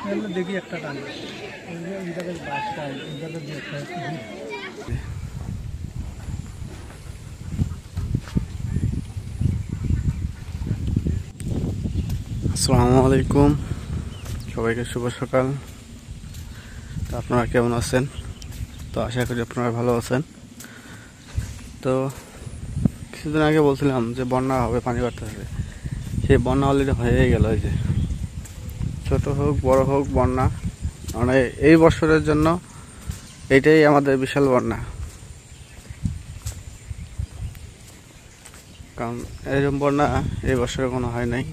দেখি একটা টান বাসটা আসসালামু আলাইকুম, সবাইকে শুভ সকাল। তো আপনারা কেমন আছেন? তো আশা করি আপনারা ভালো আছেন। তো কিছুদিন আগে বলছিলাম যে বন্যা হবে, পানি বাড়তেছে। সেই বন্যা অলরেডি হয়ে গেল। এই যে ছোট হোক বড় হোক বন্যা, মানে এই বছরের জন্য এইটাই আমাদের বিশাল বন্যা। কারণ এরকম বন্যা এই বছরে কোনো হয় নাই।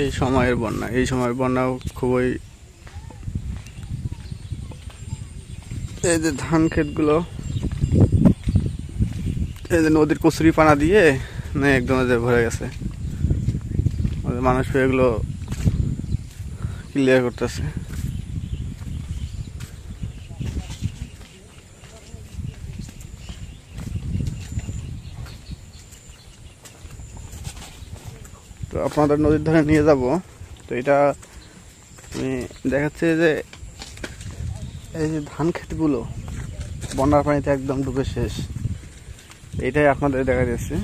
এই সময়ের বন্যাও খুবই, এই যে ধান ক্ষেতগুলো, এই যে নদীর কচুরি পানা দিয়ে না একদম ভরে গেছে। মানুষ এগুলো ক্লিয়ার করতেছে। তো আপনাদের নদীর ধারে নিয়ে যাব। তো এটা আমি দেখাচ্ছি যে এই যে ধান ক্ষেতগুলো বন্যার পানিতে একদম ডুবে শেষ। এইটাই আপনাদের দেখা যাচ্ছে।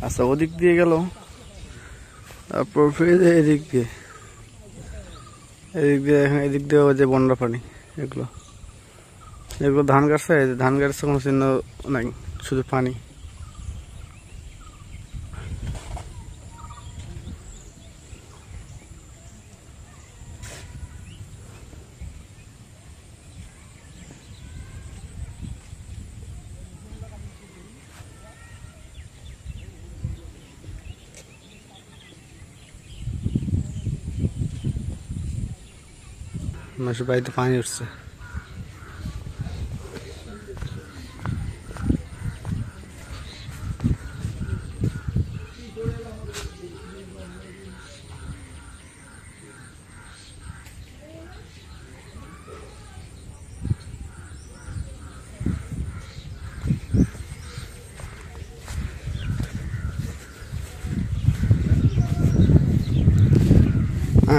আচ্ছা, ওদিক দিয়ে গেল, তারপর ফিরে এদিক দিয়ে এদিক দিয়ে ওই যে বন্যার পানি, এগুলো ধান গাছে, ধান গাছে কোনো চিহ্ন নাই, শুধু পানি। মানুষের বাড়িতে পানি উঠছে।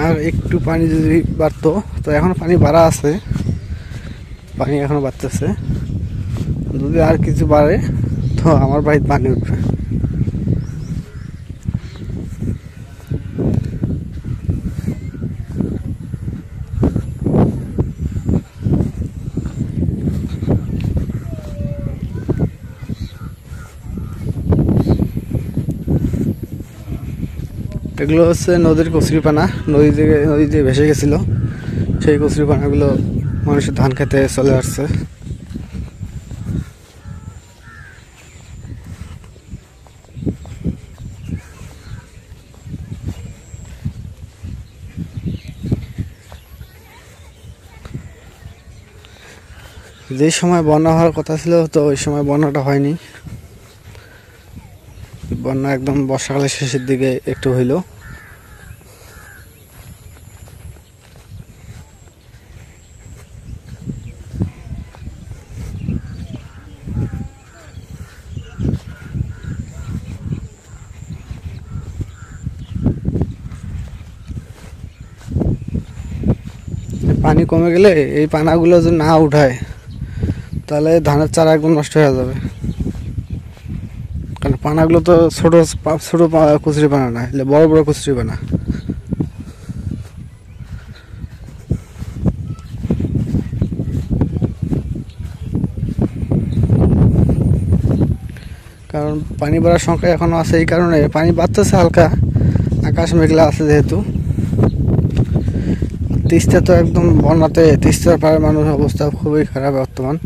আর একটু পানি যদি বাড়তো, তো এখনো পানি বাড়া আছে, পানি এখনো বাড়তেছে। যদি আর কিছু বাড়ে তো আমার বাড়িতে পানি উঠবে। এগুলো হচ্ছে নদীর কচুরিপানা, নদী দিয়ে ভেসে গেছিল। সেই কচুরিপানাগুলো মানুষের ধান খেতে চলে আসছে। যে সময় বন্যা হওয়ার কথা ছিল, তো ওই সময় বন্যাটা হয়নি। বন্যা একদম বর্ষাকালের শেষের দিকে একটু হইলো। পানি কমে গেলে এই পানাগুলো যদি না উঠায়, তাহলে ধানের চারা একদম নষ্ট হয়ে যাবে। কারণ পানাগুলো তো ছোট ছোট কচুরি পানা না, এগুলো বড় বড় কচুরি পানা। কারণ পানি বাড়ার সংখ্যা এখনো আছে, এই কারণে পানি বাড়তেছে হালকা, আকাশ মেঘলা আছে যেহেতু। তিস্তা তো একদম বন্যাতে, তিস্তার পাড়ের মানুষের অবস্থা খুবই খারাপ বর্তমান।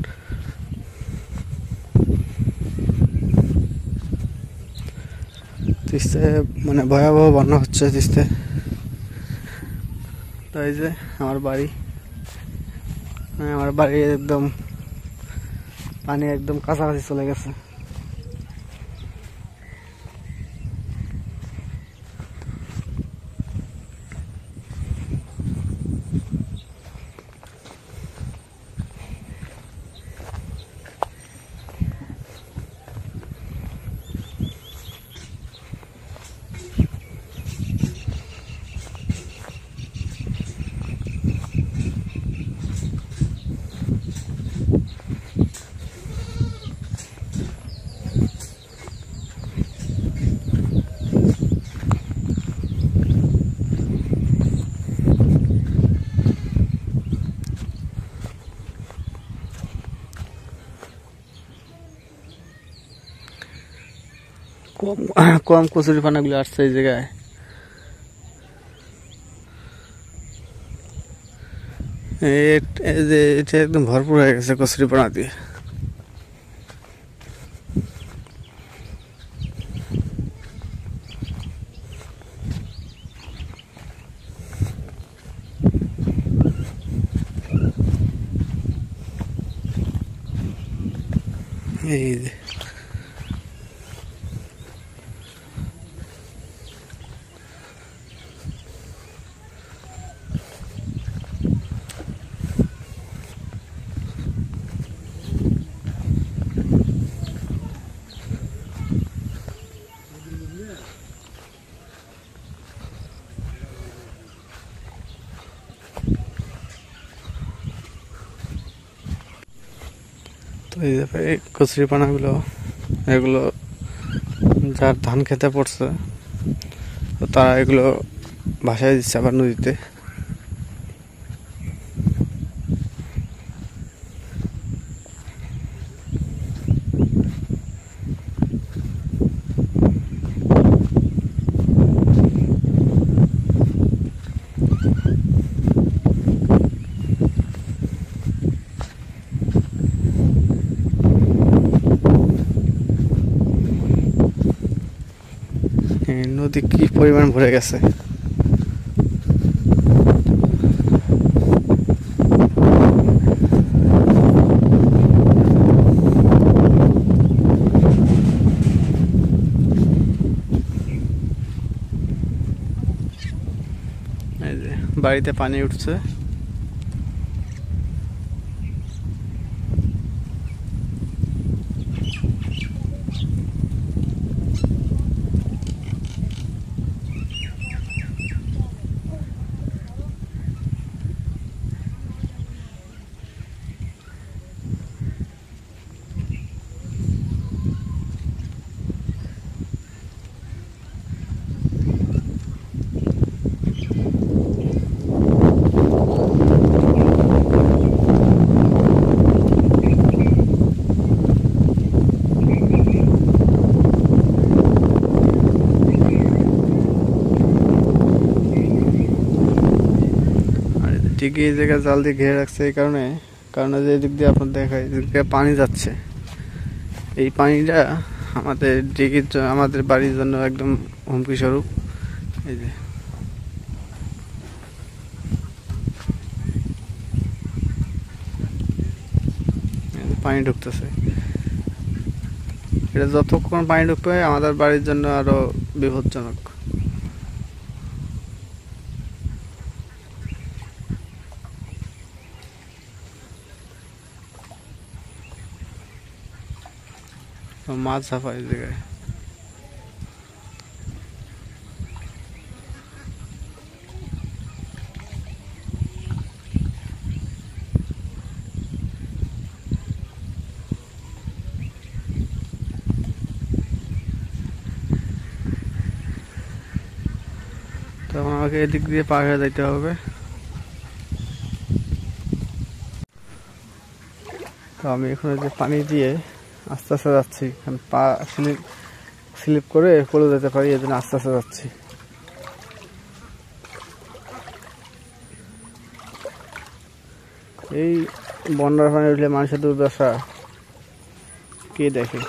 তিস্তায় মানে ভয়াবহ বন্যা হচ্ছে তিস্তায়। তাই যে আমার বাড়ি একদম পানি একদম কাছাকাছি চলে গেছে। কম কম কচুরিপানাগুলো আসছে এই জায়গায়। এই যে এটা একদম ভরপুর হয়ে গেছে কচুরিপানা দিয়ে। এই যে তো এই যে কচুরিপানাগুলো এগুলো যার ধান খেতে পড়ছে তো তারা এগুলো ভাসায় দিচ্ছে আবার নদীতে। নদী কি পরিমাণ ভরে গেছে। এই যে বাড়িতে পানি উঠছে। ঠিকই এই জায়গায় জাল দিয়ে ঘিরে রাখছে এই কারণে, কারণ যে দিক দিয়ে আপনার দেখায় এদিকে পানি যাচ্ছে, এই পানিটা আমাদের দিঘির আমাদের বাড়ির জন্য একদম হুমকি স্বরূপ। এই যে পানি ঢুকতেছে, এটা যতক্ষণ পানি ঢুকবে আমাদের বাড়ির জন্য আরো বিপজ্জনক। মাছ ঝাপা এই জায়গায়। তখন আমাকে এদিক দিয়ে পার হয়ে যেতে হবে। তো আমি এখানে যে পানি দিয়ে আস্তে আস্তে যাচ্ছি, পা স্লিপ করে পড়ে যেতে পারি, এই জন্য আস্তে আস্তে যাচ্ছি। এই বন্যার পানি উঠলে মানুষের দুর্দশা কে দেখে।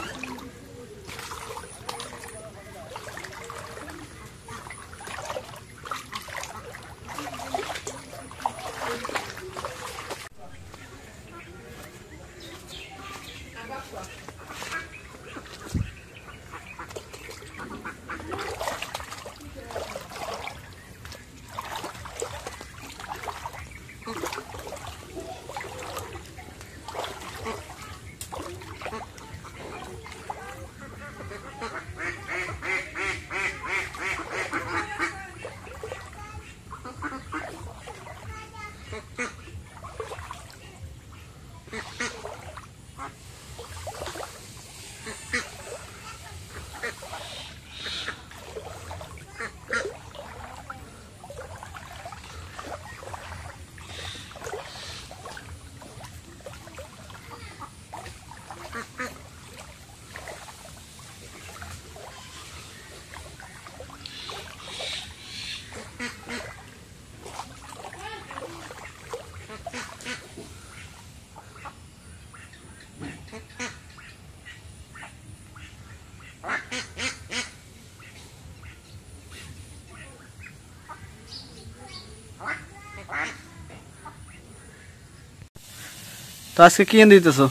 আজকে কি এনে দিতেছো?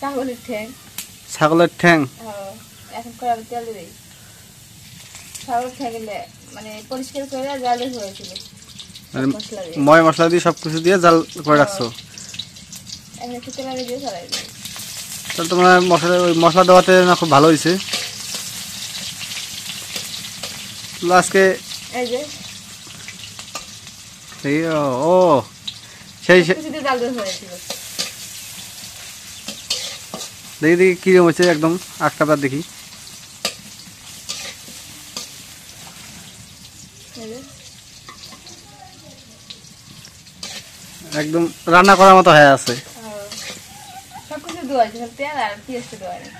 ছাগলের ঠ্যাং। ছাগলের ঠ্যাং? এখন করে আমি তেল দিই। ছাগলের ঠ্যাং মানে পরিষ্কার করে জাল দিয়ে হয়েছিল, ময় মশলা দিয়ে সবকিছু দিয়ে জাল করে রাখছো। এখন একটু তেল দিয়ে ছড়াই দিই। তাহলে তোমার মশলা দেওয়াতে না খুব ভালো হয়েছে। আজকে এই যে ও সেই জাল দিয়ে হয়েছিল। দেখি দেখি কিরকম হচ্ছে, একদম আটটা বার দেখি। একদম রান্না করার মতো হয়ে আছে। সবকিছু দেওয়া আছে, তেল আর পেঁয়াজটা দেওয়া নেই,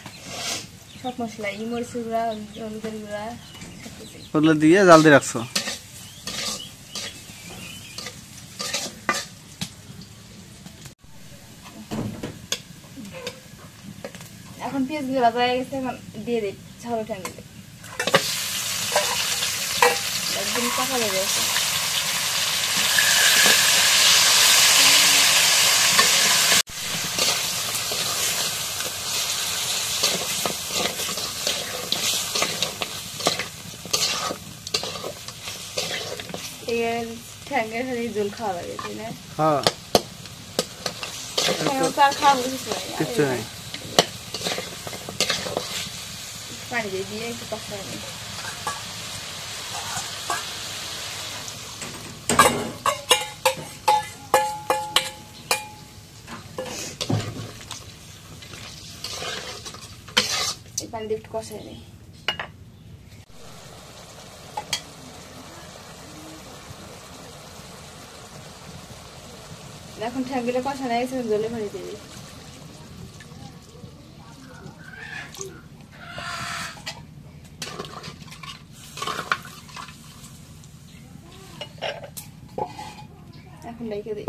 সব মশলা মরিচের গুঁড়া, হলুদের গুঁড়া ওগুলো দিয়ে জাল দিয়ে রাখছো। এখন পেঁয়াজ গুলো ভাজা হয়ে গেছে, এখন দিয়ে দিই ছাগলের ঠ্যাং দিতে। একদম টাকা লেগে গেছে। ঠ্যাঙ্গের খালি জল খাওয়া লাগে, তাই না? হ্যাঁ, তার খাওয়া কিচ্ছু নেই। পানি দিয়ে দিয়ে একটু কষায় নিই। এই পানি দিয়ে একটু কষায় নিই। এখন ঠ্যাঙ্গিটা কষানো গেছে, জলে ভরে দিয়ে দিই। এখন রেখে দিই।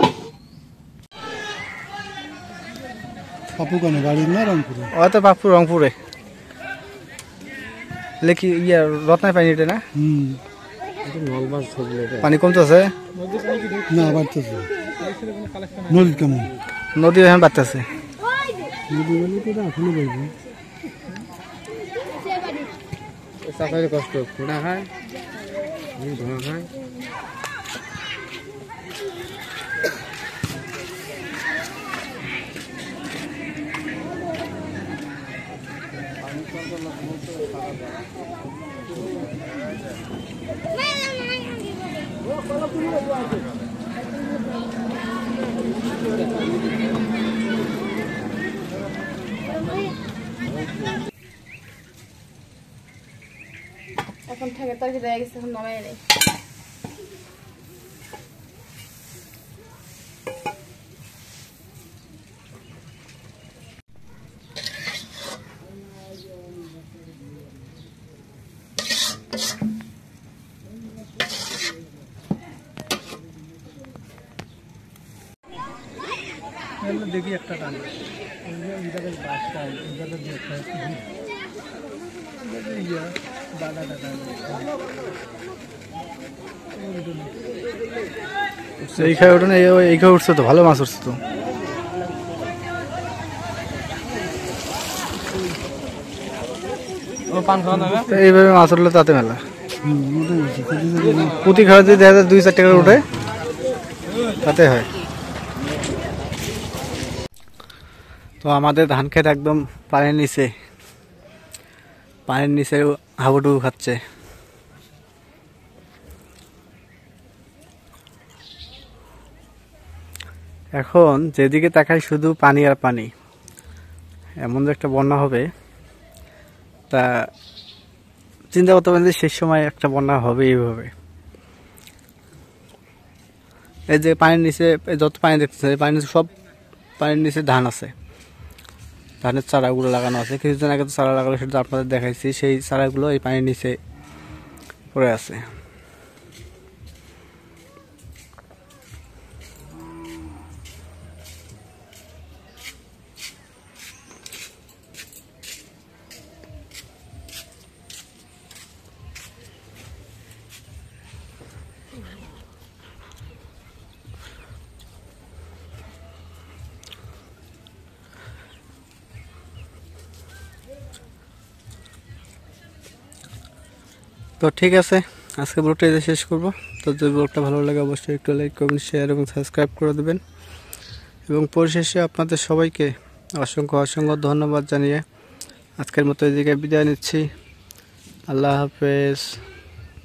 পাপু কেন বাড়ি না রংপুরে? হয়তো পাপু রংপুরে। লেখি ইয়া রত্নায় পানি এটা না? পানি কমতেছে না, বাড়তেছে। নদী কেমন? নদী এখন বাড়তেছে। নদী বলে তো এখনো বাড়বে। কষ্ট খোঁড়া খায়, ধোঁয়া খায়। এখন ঠ্যাঙ্গের তরকারি দেওয়া গেছে, এখন নামাই নেই। দেখি একটা রান্না বাসটা এই খাই ওঠে না, এই খাই উঠছে তো, ভালো মাছ উঠছে তো। এইভাবে মাছ উঠলে তাতে মেলা প্রতি খাওয়া যদি দেখা যায় 2-4 টাকা উঠে, তাতে হয়। তো আমাদের ধান ক্ষেত একদম পানির নিচে হাবুডুবু খাচ্ছে। এখন যেদিকে তাকাই শুধু পানি আর পানি। এমন যে একটা বন্যা হবে তা চিন্তা করতে পারেন যে শেষ সময় একটা বন্যা হবে এইভাবে। এই যে পানির নিচে যত পানি দেখতেছে, পানির নিচে সব পানির নিচে ধান আছে, ধানের চারাগুলো লাগানো আছে। কিছুদিন আগে তো চারা লাগালো, সেটা আপনাদের দেখাইছি। সেই চারাগুলো এই পানির নিচে পড়ে আছে। তো ঠিক আছে, আজকে ব্লগটা এতে শেষ করব। তো যদি ব্লগটা ভালো লাগে অবশ্যই একটু লাইক, কমেন্ট, শেয়ার এবং সাবস্ক্রাইব করে দেবেন। এবং পরিশেষে আপনাদের সবাইকে অসংখ্য অসংখ্য ধন্যবাদ জানিয়ে আজকের মতো এদিকে বিদায় নিচ্ছি। আল্লাহ হাফেজ।